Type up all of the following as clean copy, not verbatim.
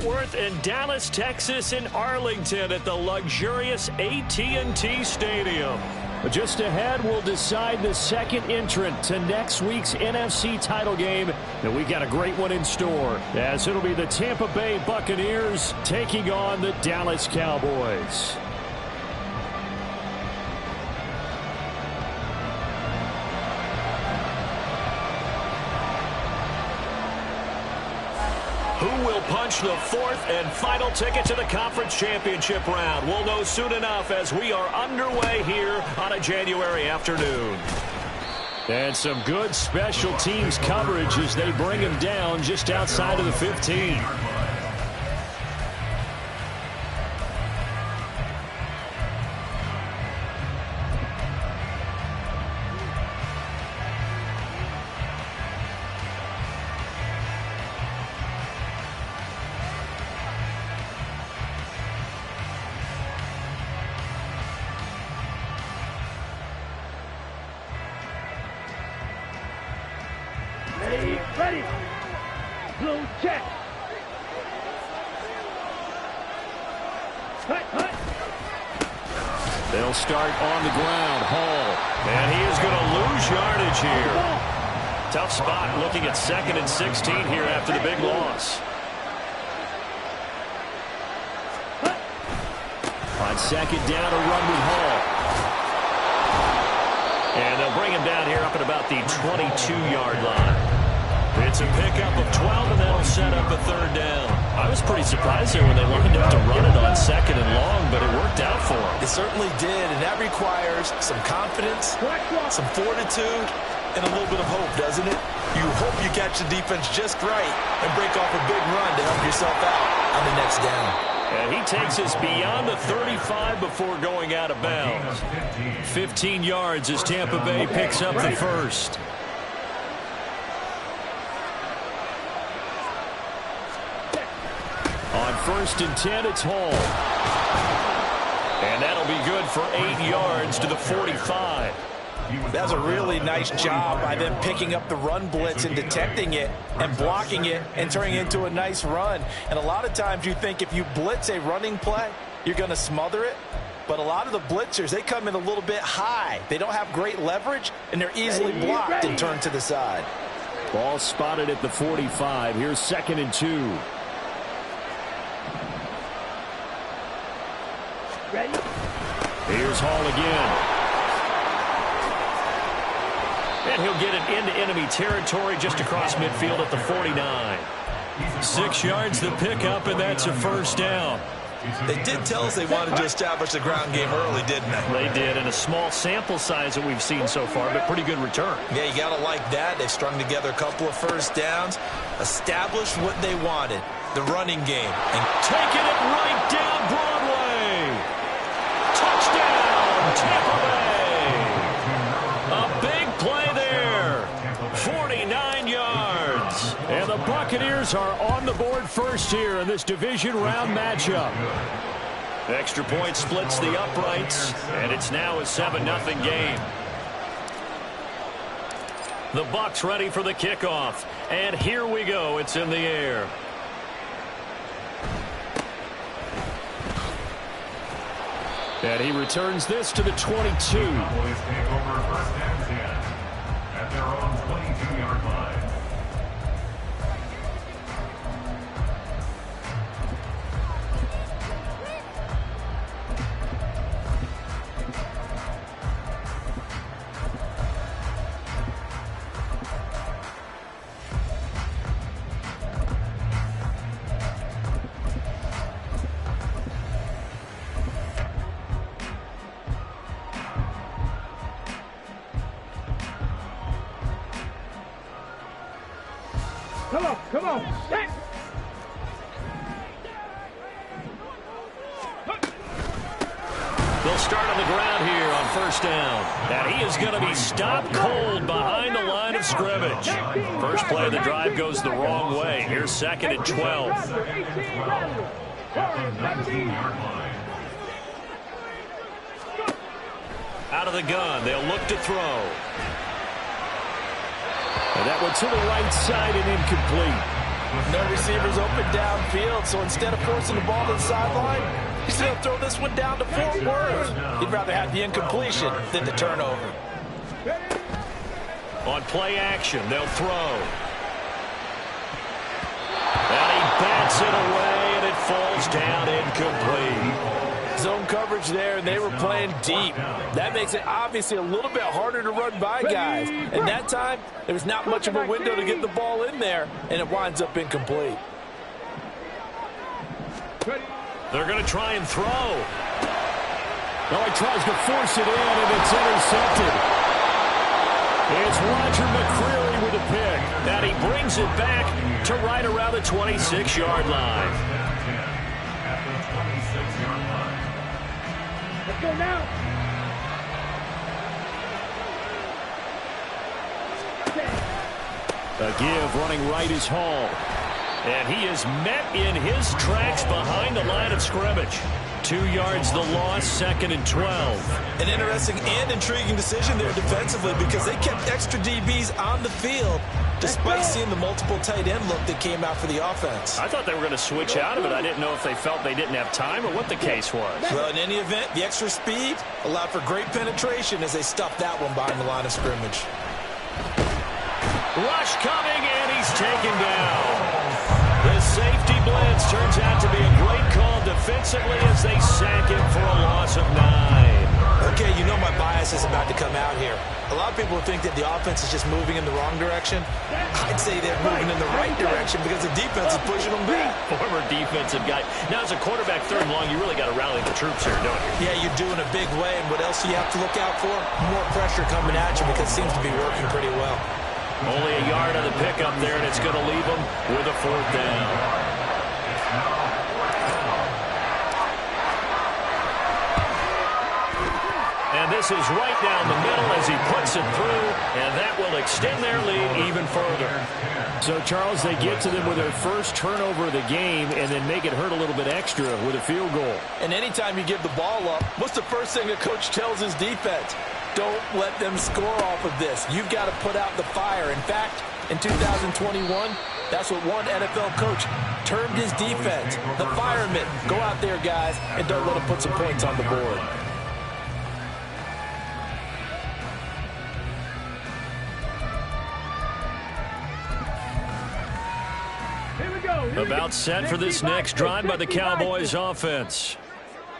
Worth in Dallas, Texas, and Arlington at the luxurious AT&T Stadium. But just ahead, we'll decide the second entrant to next week's NFC title game. And we got a great one in store, as it'll be the Tampa Bay Buccaneers taking on the Dallas Cowboys. Who will punch the fourth and final ticket to the conference championship round? We'll know soon enough as we are underway here on a January afternoon. And some good special teams coverage as they bring him down just outside of the 15. Ready. Blue check. Hut. They'll start on the ground. Hall. And he is going to lose yardage here. Tough spot looking at 2nd and 16 here after the big loss. On 2nd down, a run with Hall. And they'll bring him down here up at about the 22-yard line. It's a pickup of 12, and that'll set up a 3rd down. I was pretty surprised there when they lined up to run it on 2nd and long, but it worked out for them. It certainly did, and that requires some confidence, some fortitude, and a little bit of hope, doesn't it? You hope you catch the defense just right and break off a big run to help yourself out on the next down. And he takes us beyond the 35 before going out of bounds. 15 yards as Tampa Bay picks up the first. On 1st and 10, it's Hall. And that'll be good for 8 yards to the 45. That's a really nice job by them picking up the run blitz and detecting it and blocking it and turning it into a nice run. And a lot of times you think if you blitz a running play, you're going to smother it. But a lot of the blitzers, they come in a little bit high. They don't have great leverage, and they're easily blocked and turned to the side. Ball spotted at the 45. Here's 2nd and 2. Ready. Here's Hall again. And he'll get it into enemy territory just across midfield at the 49. 6 yards the pickup, and that's a 1st down. They did tell us they wanted to establish the ground game early, didn't they? They did, and a small sample size that we've seen so far, but pretty good return. Yeah, you got to like that. They strung together a couple of 1st downs, established what they wanted, the running game. And taking it right down Broadway. Touchdown, Tampa Bay. A big play there. 49 yards. And the Buccaneers are on the board first here in this division round matchup. Extra point splits the uprights, and it's now a 7-0 game. The Bucs ready for the kickoff. And here we go. It's in the air. And he returns this to the 22. Cowboys take over 1st and 10 at their own 22-yard line. Come on. Set. They'll start on the ground here on 1st down. And he is going to be stopped cold behind the line of scrimmage. First play of the drive goes the wrong way. Here's 2nd and 12. Out of the gun. They'll look to throw. And that one to the right side and incomplete. No receivers open downfield, so instead of forcing the ball to the sideline, he's going to throw this one down to Fort Worth. He'd rather have the incompletion than the turnover. On play action, they'll throw. And he bats it away, and it falls down incomplete. Zone coverage there, and they were playing deep. That makes it obviously a little bit harder to run by guys. And that time, there was not much of a window to get the ball in there, and it winds up incomplete. They're going to try and throw. Oh, he tries to force it in, and it's intercepted. It's Roger McCreary with a pick. And he brings it back to right around the 26-yard line. Let's go now. A give running right is Hall. And he is met in his tracks behind the line of scrimmage. 2 yards the loss, 2nd and 12. An interesting and intriguing decision there defensively because they kept extra DBs on the field despite seeing the multiple tight end look that came out for the offense. I thought they were going to switch out of it. I didn't know if they felt they didn't have time or what the case was. Well, in any event, the extra speed allowed for great penetration as they stuffed that one behind the line of scrimmage. Rush coming, and he's taken down. The safety blitz turns out to be a great call defensively as they sack him for a loss of 9. Okay, you know my bias is about to come out here. A lot of people think that the offense is just moving in the wrong direction. I'd say they're moving in the right direction because the defense is pushing them back. Former defensive guy. Now, as a quarterback, 3rd and long, you really got to rally the troops here, don't you? Yeah, you do in a big way. And what else do you have to look out for? More pressure coming at you because it seems to be working pretty well. Only a yard of the pickup there, and it's going to leave them with a 4th down. And this is right down the middle as he puts it through, and that will extend their lead even further. So, Charles, they get to them with their first turnover of the game and then make it hurt a little bit extra with a field goal. And anytime you give the ball up, what's the first thing a coach tells his defense? Don't let them score off of this. You've got to put out the fire. In fact, in 2021, that's what one NFL coach termed his defense. The firemen. Go out there, guys, and don't let them put some points on the board. About set for this next drive by the Cowboys offense.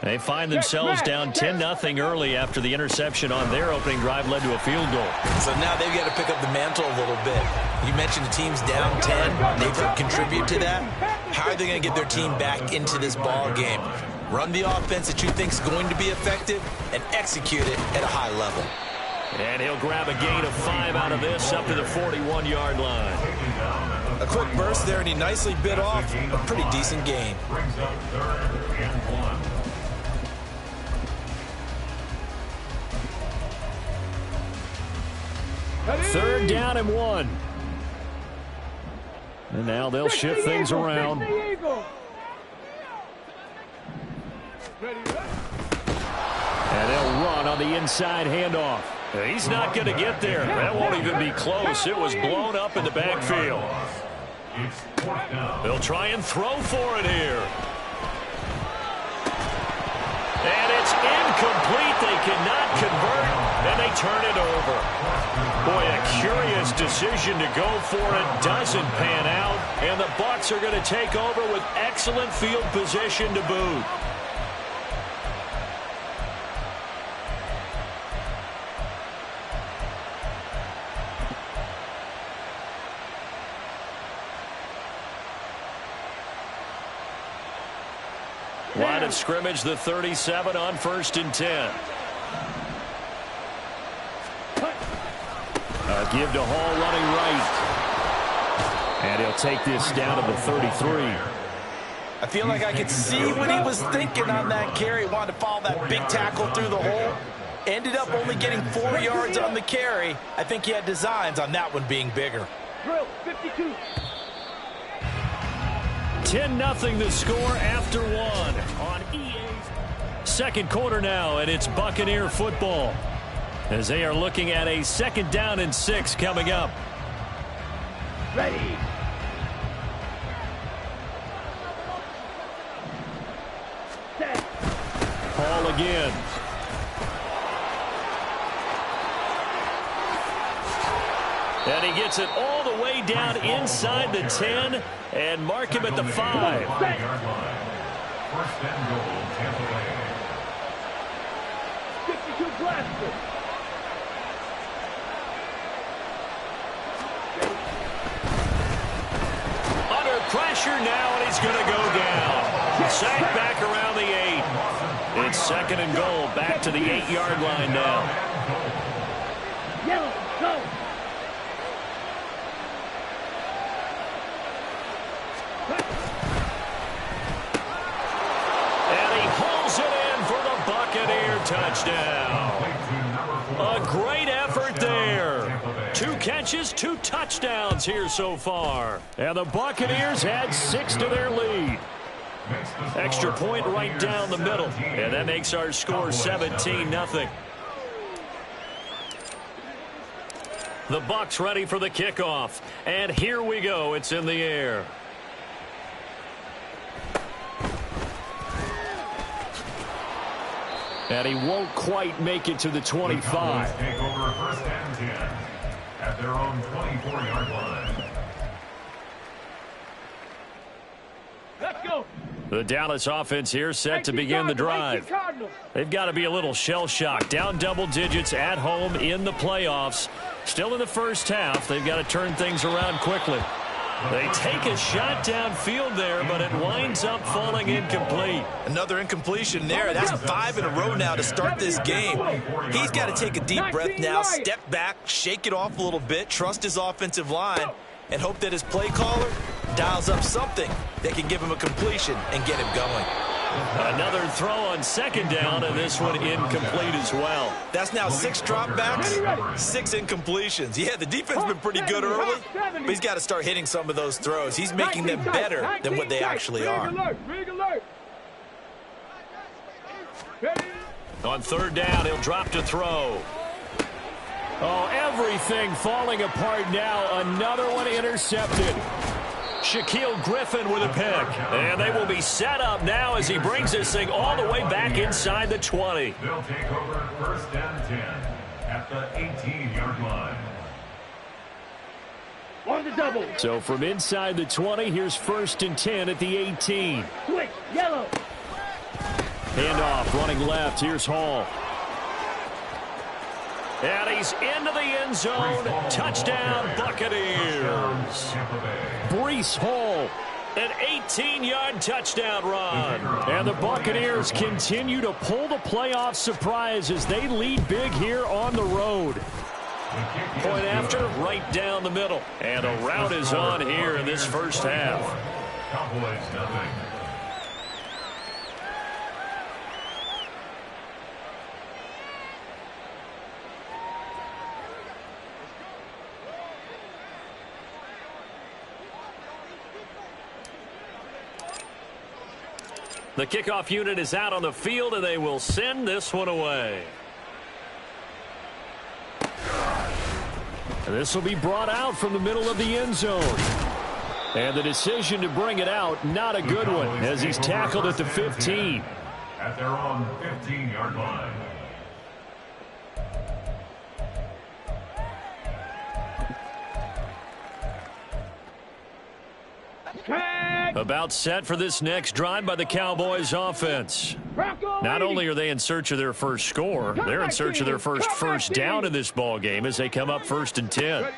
They find themselves down 10-0 early after the interception on their opening drive led to a field goal. So now they've got to pick up the mantle a little bit. You mentioned the team's down 10. They've got to contribute to that. How are they going to get their team back into this ball game? Run the offense that you think is going to be effective and execute it at a high level. And he'll grab a gain of 5 out of this up to the 41-yard line. A quick burst there, and he nicely bit off a pretty decent gain. Third down and 1. And now they'll shift things around. And they'll run on the inside handoff. He's not going to get there. That won't even be close. It was blown up in the backfield. They'll try and throw for it here. And it's incomplete. They cannot convert, and they turn it over. Boy, a curious decision to go for it. Doesn't pan out, and the Bucs are going to take over with excellent field position to boot. Line of scrimmage, the 37 on 1st and 10. A give to Hall running right. And he'll take this down to the 33. I feel like I could see what he was thinking on that carry. Wanted to follow that big tackle through the hole. Ended up only getting 4 yards on the carry. I think he had designs on that one being bigger. Drill, 52. 10-0 the score after 1 on EA's second quarter now, and it's Buccaneer football as they are looking at a 2nd down and 6 coming up. Ready. begin. And he gets it all the way down inside the 10 and mark him at the 5. 5-yard line. First and goal, Tampa Bay. 52 Glasgow. Under pressure now, and he's going to go down. Sacked back around the 8. It's second and goal, back to the 8-yard line now. Yellow, go. And he hauls it in for the Buccaneer touchdown. A great effort there. 2 catches, 2 touchdowns here so far. And the Buccaneers add 6 to their lead. Extra point right down the middle. And that makes our score 17-0. The Bucs ready for the kickoff. And here we go. It's in the air. And he won't quite make it to the 25. Take over first and 10 at their own 24-yard line. Let's go. The Dallas offense here set to begin the drive. They've got to be a little shell-shocked. Down double digits at home in the playoffs. Still in the first half. They've got to turn things around quickly. They take a shot downfield there, but it winds up falling incomplete. Another incompletion there. That's 5 in a row now to start this game. He's got to take a deep breath now, step back, shake it off a little bit, trust his offensive line, and hope that his play caller dials up something that can give him a completion and get him going. Another throw on second down, and this one incomplete as well. That's now 6 dropbacks, 6 incompletions. Yeah, the defense has been pretty good early, but he's got to start hitting some of those throws. He's making them better than what they actually are. On third down, he'll drop to throw. Oh, everything falling apart now. Another one intercepted. Shaquille Griffin with a pick. And they will be set up now as he brings this thing all the way back inside the 20. They'll take over first and 10 at the 18-yard line. On the double. So from inside the 20, here's first and 10 at the 18. Switch, yellow. Handoff, running left. Here's Hall. And he's into the end zone. Touchdown, Buccaneers. Breece Hall, an 18-yard touchdown run. And the Buccaneers continue to pull the playoff surprise as they lead big here on the road. Point after, right down the middle. And a rout is on here in this first half. Cowboys nothing. The kickoff unit is out on the field, and they will send this one away. And this will be brought out from the middle of the end zone. And the decision to bring it out, not a good one, as he's tackled at the 15. At their own 15-yard line. About set for this next drive by the Cowboys offense. Not only are they in search of their first score, they're in search of their first down in this ball game as they come up first and 10.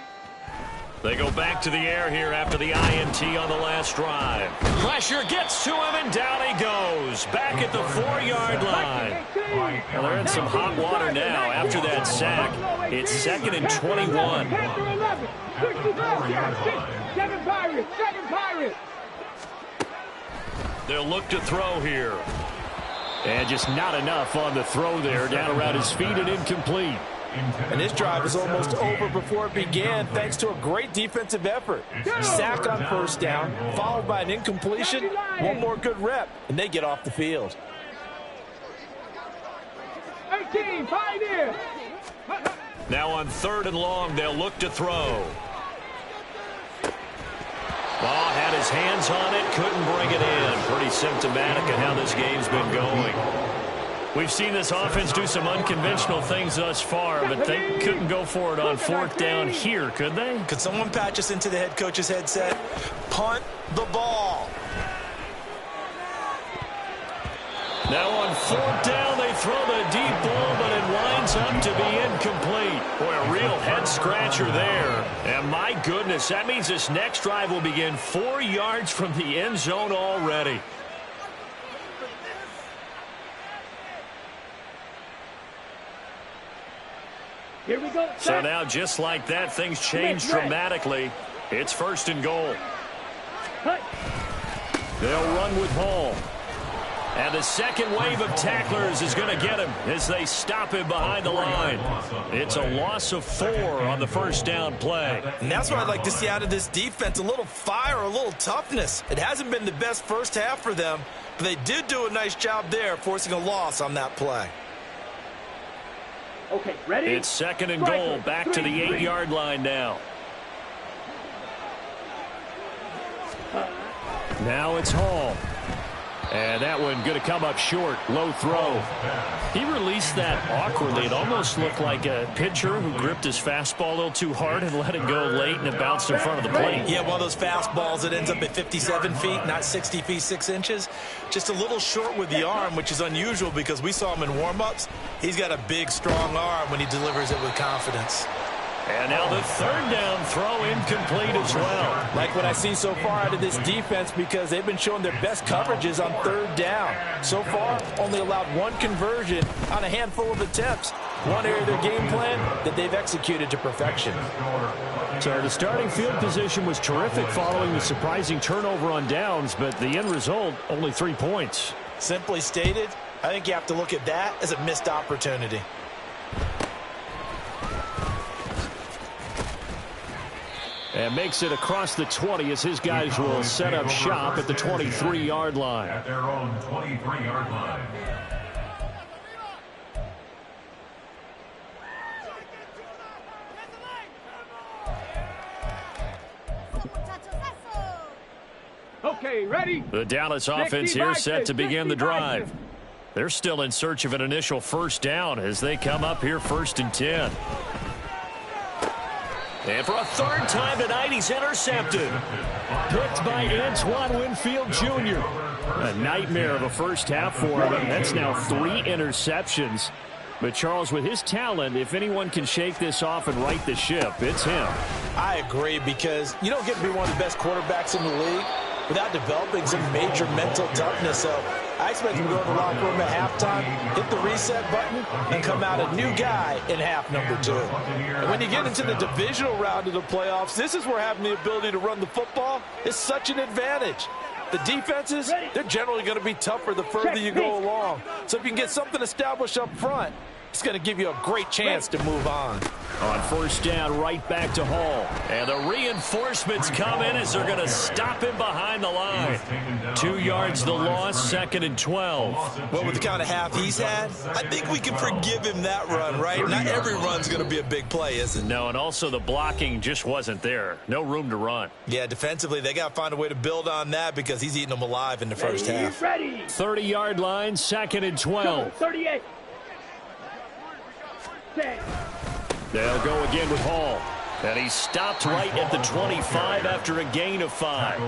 They go back to the air here after the INT on the last drive. Pressure gets to him, and down he goes. Back at the 4-yard line. Well, they're in some hot water now after that sack. It's second and 21. Second Pirates. They'll look to throw here. And just not enough on the throw there. Down around his feet and incomplete. And this drive is almost over before it began thanks to a great defensive effort. Sack on first down, followed by an incompletion. One more good rep, and they get off the field. 18, Pioneer. Now on third and long, they'll look to throw. Ball had his hands on it, couldn't bring it in. Pretty symptomatic of how this game's been going. We've seen this offense do some unconventional things thus far, but they couldn't go for it on fourth down here, could they? Could someone patch us into the head coach's headset? Punt the ball. Now on fourth down, they throw the deep ball, but it winds up to be incomplete. Boy, a real head-scratcher there. And my goodness, that means this next drive will begin 4 yards from the end zone already. Here we go. So now, just like that, things change dramatically. It's first and goal. They'll run with Hall. And the second wave of tacklers is going to get him as they stop him behind the line. It's a loss of 4 on the first down play. And that's what I'd like to see out of this defense, a little fire, a little toughness. It hasn't been the best first half for them, but they did do a nice job there, forcing a loss on that play. Okay, ready? It's second and goal, back to the 8-yard line now. Now it's Hall. And that one going to come up short. Low throw. He released that awkwardly. It almost looked like a pitcher who gripped his fastball a little too hard and let it go late, and it bounced in front of the plate. Yeah, one of those fastballs that ends up at 57 feet, not 60 feet, 6 inches. Just a little short with the arm, which is unusual because we saw him in warm-ups. He's got a big, strong arm when he delivers it with confidence. And now the third down throw incomplete as well. Like what I see so far out of this defense, because they've been showing their best coverages on third down. So far, only allowed 1 conversion on a handful of attempts. One area of their game plan that they've executed to perfection. So the starting field position was terrific following the surprising turnover on downs, but the end result, only 3 points. Simply stated, I think you have to look at that as a missed opportunity. And makes it across the 20 as his guys will set up shop at the 23-yard line. At their own 23-yard line. Okay, ready? The Dallas offense here set to begin the drive. They're still in search of an initial first down as they come up here first and 10. And for a third time tonight, he's intercepted. Picked by Antoine Winfield Jr. A nightmare of a first half for him. That's now 3 interceptions. But Charles, with his talent, if anyone can shake this off and right the ship, it's him. I agree, because you don't get to be one of the best quarterbacks in the league without developing some major mental toughness. So I expect him to go in the locker room at halftime, hit the reset button, and come out a new guy in half number 2. And when you get into the divisional round of the playoffs, this is where having the ability to run the football is such an advantage. The defenses, they're generally going to be tougher the further you go along. So if you can get something established up front, it's going to give you a great chance to move on. On first down, right back to Hall. And the reinforcements come in as they're going to stop him behind the line. 2 yards the loss, second and 12. Well, with the kind of half he's had, I think we can forgive him that run, right? Not every run's going to be a big play, is it? No, and also the blocking just wasn't there. No room to run. Yeah, defensively, they got to find a way to build on that because he's eating them alive in the first half. Ready. 30-yard line, second and 12. 38. 10. They'll go again with Hall. And he stopped right at the 25 after a gain of 5.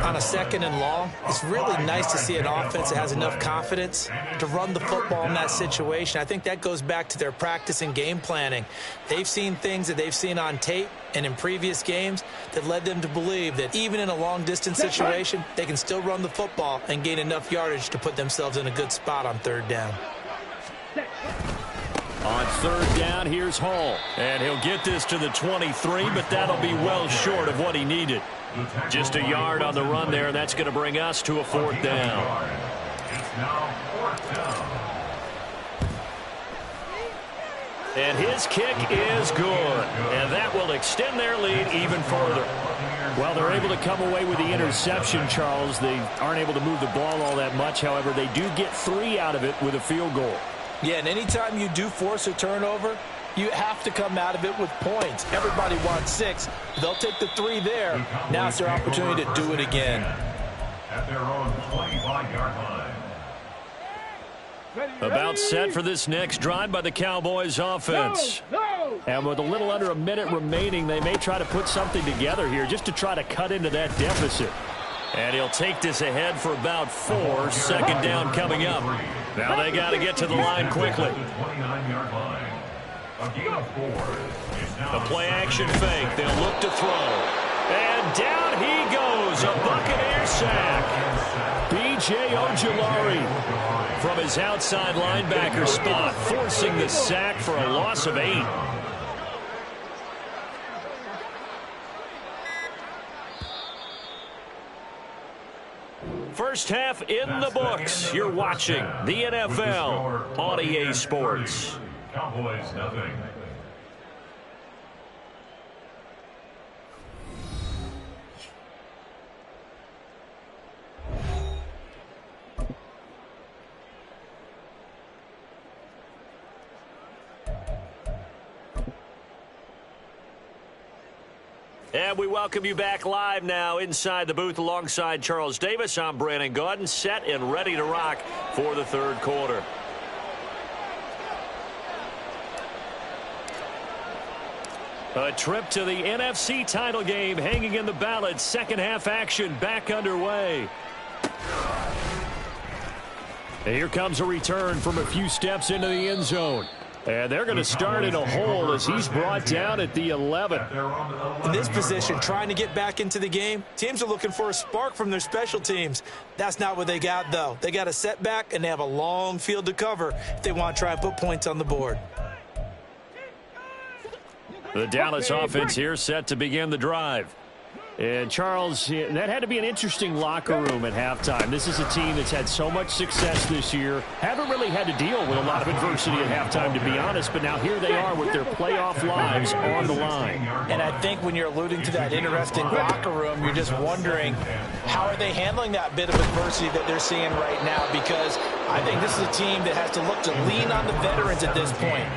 On a second and long, it's really nice to see an offense that has enough confidence to run the football in that situation. I think that goes back to their practice and game planning. They've seen things that they've seen on tape and in previous games that led them to believe that even in a long-distance situation, they can still run the football and gain enough yardage to put themselves in a good spot on third down. On third down, here's Hall. And he'll get this to the 23, but that'll be well short of what he needed. Just a yard on the run there, and that's going to bring us to a fourth down. It's now fourth down. And his kick is good. And that will extend their lead even further. Well, they're able to come away with the interception, Charles. They aren't able to move the ball all that much. However, they do get 3 out of it with a field goal. Yeah, and anytime you do force a turnover, you have to come out of it with points. Everybody wants 6. They'll take the 3 there. Now it's their opportunity to do it again. At their own 25-yard line. About set for this next drive by the Cowboys offense. And with a little under a minute remaining, they may try to put something together here just to try to cut into that deficit. And he'll take this ahead for about 4. Second down coming up. Now they got to get to the line quickly. The play action fake. They'll look to throw. And down he goes. A Buccaneer sack. B.J. Ojulari from his outside linebacker spot, forcing the sack for a loss of 8. First half in the books. You're watching the NFL on EA Sports. Cowboys nothing. And we welcome you back live now inside the booth alongside Charles Davis. I'm Brandon Gaudin, set and ready to rock for the third quarter. A trip to the NFC title game hanging in the balance. Second half action back underway. And here comes a return from a few steps into the end zone. And they're going to start in a hole as he's brought down at the 11. In this position, trying to get back into the game, teams are looking for a spark from their special teams. That's not what they got, though. They got a setback, and they have a long field to cover if they want to try and put points on the board. The Dallas offense here set to begin the drive. And, Charles, that had to be an interesting locker room at halftime. This is a team that's had so much success this year. Haven't really had to deal with a lot of adversity at halftime, to be honest. But now here they are with their playoff lives on the line. And I think when you're alluding to that interesting locker room, you're just wondering how are they handling that bit of adversity that they're seeing right now, because I think this is a team that has to look to lean on the veterans at this point.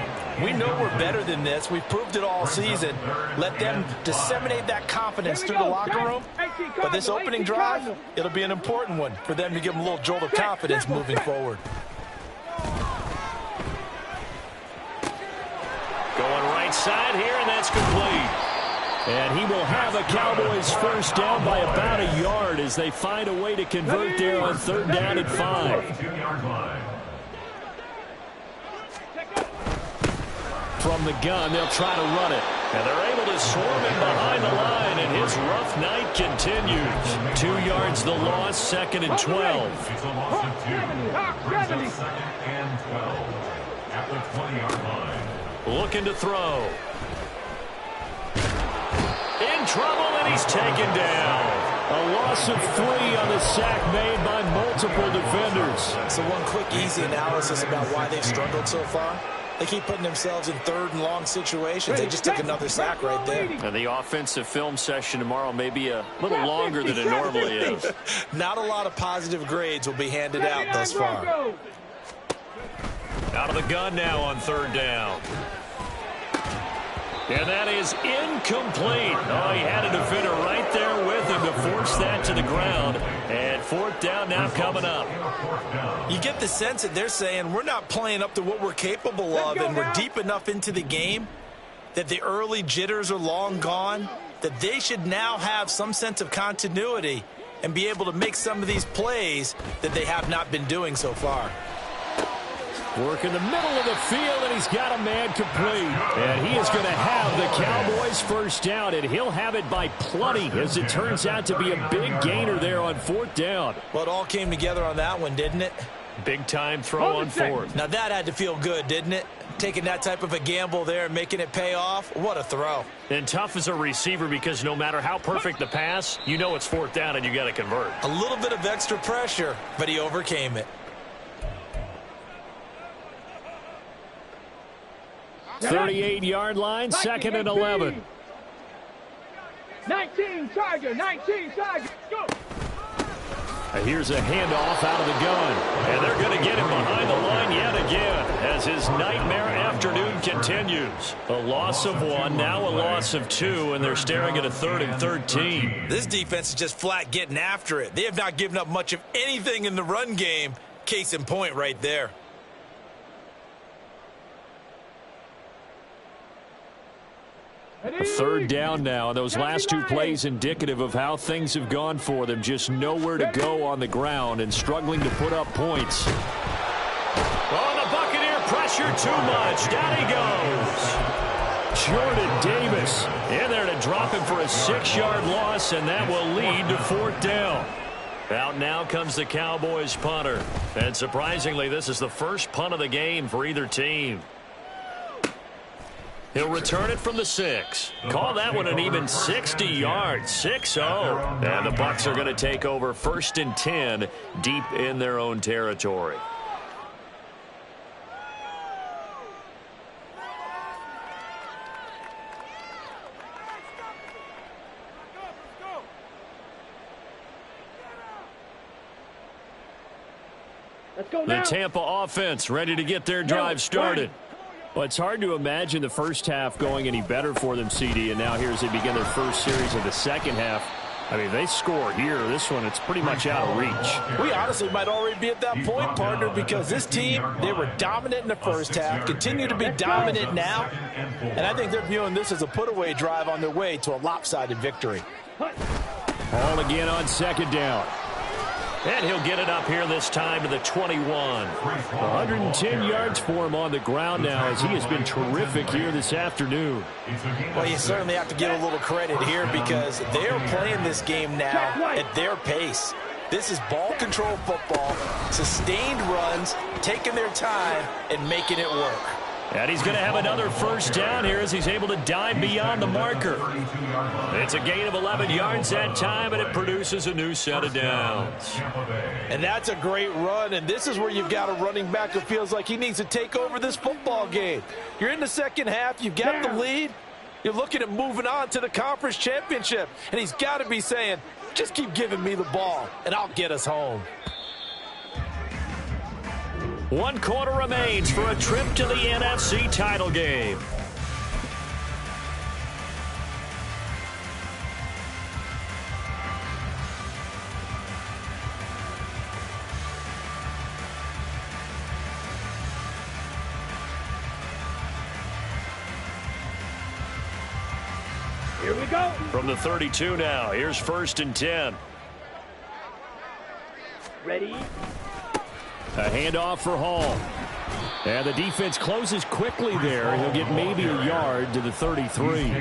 We know we're better than this. We've proved it all season. Let them disseminate that confidence through the locker room. But this opening drive, it'll be an important one for them to give them a little jolt of confidence moving forward. Going right side here, and that's complete. And he will have a Cowboys first down by about a yard as they find a way to convert there on third down and 5. From the gun, they'll try to run it. And they're able to swarm him behind the line, and his rough night continues. 2 yards the loss, second and 12. It's a loss of 2. Brings up second and 12 at the 20-yard line. Looking to throw. In trouble, and he's taken down. A loss of 3 on the sack made by multiple defenders. So one quick, easy analysis about why they've struggled so far. They keep putting themselves in third and long situations. They just took another sack right there. And the offensive film session tomorrow may be a little longer than it normally is. Not a lot of positive grades will be handed out thus far. Out of the gun now on third down. And that is incomplete. Oh, he had a defender right there with him to force that to the ground. And fourth down now coming up. You get the sense that they're saying we're not playing up to what we're capable of, and we're deep enough into the game that the early jitters are long gone, that they should now have some sense of continuity and be able to make some of these plays that they have not been doing so far. Work in the middle of the field, and he's got a man complete. And he is going to have the Cowboys first down, and he'll have it by plenty, as it turns out to be a big gainer there on fourth down. Well, it all came together on that one, didn't it? Big-time throw on fourth. Now, that had to feel good, didn't it? Taking that type of a gamble there and making it pay off. What a throw. And tough as a receiver, because no matter how perfect the pass, you know it's fourth down and you got to convert. A little bit of extra pressure, but he overcame it. 38-yard line, second and 11. 19 Tiger, 19 Tiger, go! Here's a handoff out of the gun. And they're going to get him behind the line yet again as his nightmare afternoon continues. A loss of 1, now a loss of 2, and they're staring at a 3rd and 13. This defense is just flat getting after it. They have not given up much of anything in the run game. Case in point right there. A third down now. Those last two plays indicative of how things have gone for them. Just nowhere to go on the ground and struggling to put up points. Oh, the Buccaneer pressure too much. Down he goes. Jordan Davis in there to drop him for a 6-yard loss, and that will lead to fourth down. Out now comes the Cowboys punter. And surprisingly, this is the first punt of the game for either team. He'll return it from the 6. Call that one an even 60 yards. 6-0. And the Bucs are going to take over 1st and 10 deep in their own territory. The Tampa offense ready to get their drive started. Well, it's hard to imagine the first half going any better for them, CD, and now here as they begin their first series of the second half. I mean, they score here. This one, it's pretty much out of reach. We honestly might already be at that point, partner, because this team, they were dominant in the first half, continue to be dominant now, and I think they're viewing this as a put-away drive on their way to a lopsided victory. Ball again on second down. And he'll get it up here this time to the 21. 110 yards for him on the ground now as he has been terrific here this afternoon. Well, you certainly have to give a little credit here because they're playing this game now at their pace. This is ball control football, sustained runs, taking their time and making it work. And he's going to have another first down here as he's able to dive beyond the marker. It's a gain of 11 yards that time, and it produces a new set of downs. And that's a great run, and this is where you've got a running back who feels like he needs to take over this football game. You're in the second half, you've got the lead, you're looking at moving on to the conference championship, and he's got to be saying, just keep giving me the ball, and I'll get us home. 1 quarter remains for a trip to the NFC title game. Here we go. From the 32 now, here's 1st and 10. Ready? A handoff for Hall. And the defense closes quickly there. He'll get maybe a yard to the 33.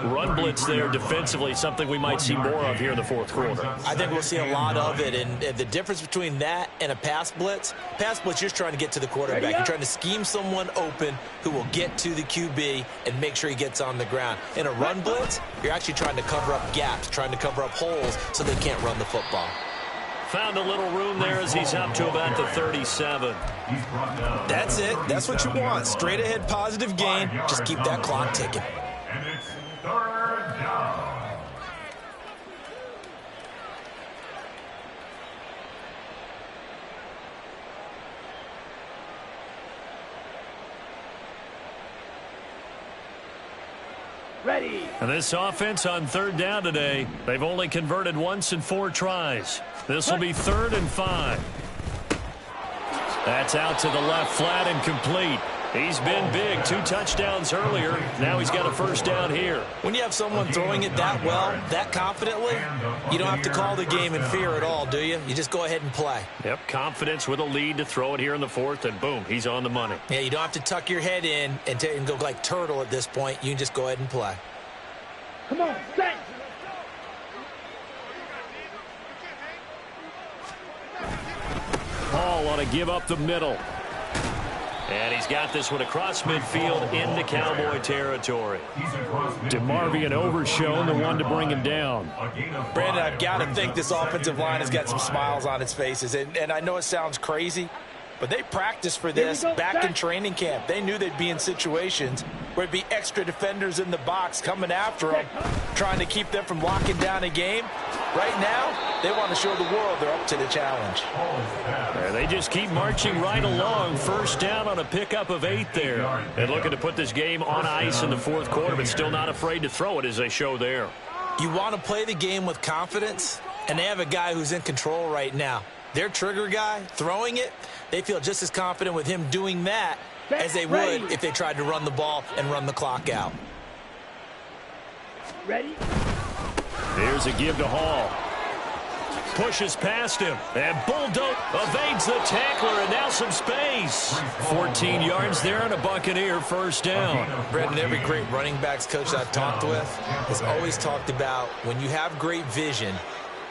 Run blitz there defensively, something we might see more of here in the fourth quarter. I think we'll see a lot of it, and the difference between that and a pass blitz, you're just trying to get to the quarterback. You're trying to scheme someone open who will get to the QB and make sure he gets on the ground. In a run blitz, you're actually trying to cover up gaps, trying to cover up holes so they can't run the football. Found a little room there as he's up to about the 37. That's it. That's what you want. Straight ahead positive gain. Just keep that clock ticking. And it's 3rd down. Ready. And this offense on 3rd down today, they've only converted once in 4 tries. This will be 3rd and 5. That's out to the left flat and complete. He's been big, 2 touchdowns earlier. Now he's got a first down here. When you have someone throwing it that well, that confidently, you don't have to call the game in fear at all, do you? You just go ahead and play. Yep, confidence with a lead to throw it here in the 4th, and boom, he's on the money. Yeah, you don't have to tuck your head in and go like turtle at this point. You can just go ahead and play. Come on, set. Hall ought to give up the middle. And he's got this one across midfield into Cowboy territory. DeMarvion overshown, the one to bring him down. Brandon, I've got to think this offensive line has got some smiles on its faces. And I know it sounds crazy, but they practiced for this back in training camp. They knew they'd be in situations where it'd be extra defenders in the box coming after them, trying to keep them from locking down a game. Right now, they want to show the world they're up to the challenge. They just keep marching right along. First down on a pickup of 8 there. And looking to put this game on ice in the 4th quarter, but still not afraid to throw it as they show there. You want to play the game with confidence, and they have a guy who's in control right now. Their trigger guy, throwing it, they feel just as confident with him doing that as they would if they tried to run the ball and run the clock out. Ready? Here's a give to Hall. Pushes past him, and Bulldoze evades the tackler, and now some space. 14 yards there, and a Buccaneer first down. Brendan, every great running backs coach I've talked with has always talked about when you have great vision,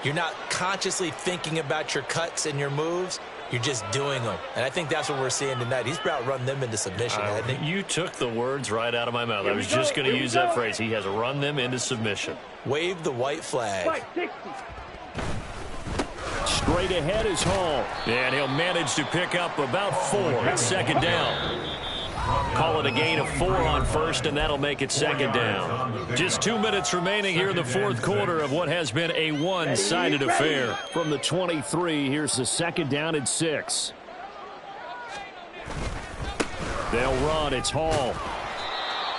you're not consciously thinking about your cuts and your moves. You're just doing them. And I think that's what we're seeing tonight. He's about run them into submission, hasn't he? You took the words right out of my mouth. I was just going to use that phrase. He has run them into submission. Wave the white flag. Right, 60. Straight ahead is Hall. And he'll manage to pick up about 4. It's second down. Call it a gain of 4 on first, and that'll make it second down. Just 2 minutes remaining here in the fourth quarter of what has been a one-sided affair. From the 23, here's the second down and 6. They'll run. It's Hall.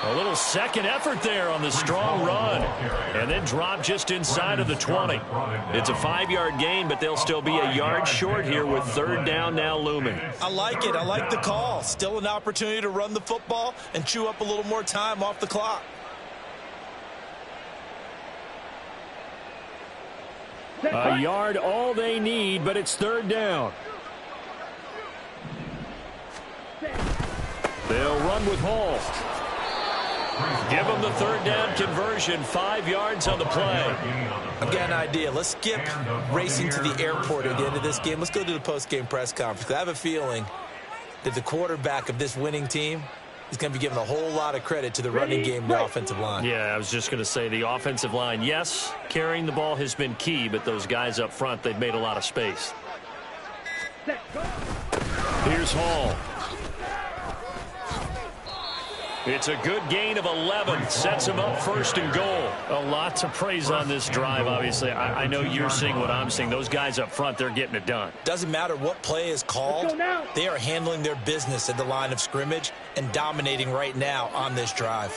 A little second effort there on the strong run. And then drop just inside of the 20. It's a 5-yard gain, but they'll still be a yard short here with third down now looming. I like it. I like the call. Still an opportunity to run the football and chew up a little more time off the clock. A yard all they need, but it's third down. They'll run with Hall. Give them the third down conversion, 5 yards on the play. I've got an idea. Let's skip racing to the airport at the end of this game. Let's go to the post-game press conference. I have a feeling that the quarterback of this winning team is going to be given a whole lot of credit to the running game and the offensive line. Yeah, I was just going to say the offensive line, yes, carrying the ball has been key, but those guys up front, they've made a lot of space. Here's Hall. It's a good gain of 11. Sets him up first and goal. A lot to praise on this drive, obviously. I know you're seeing what I'm seeing. Those guys up front, they're getting it done. Doesn't matter what play is called. They are handling their business at the line of scrimmage and dominating right now on this drive.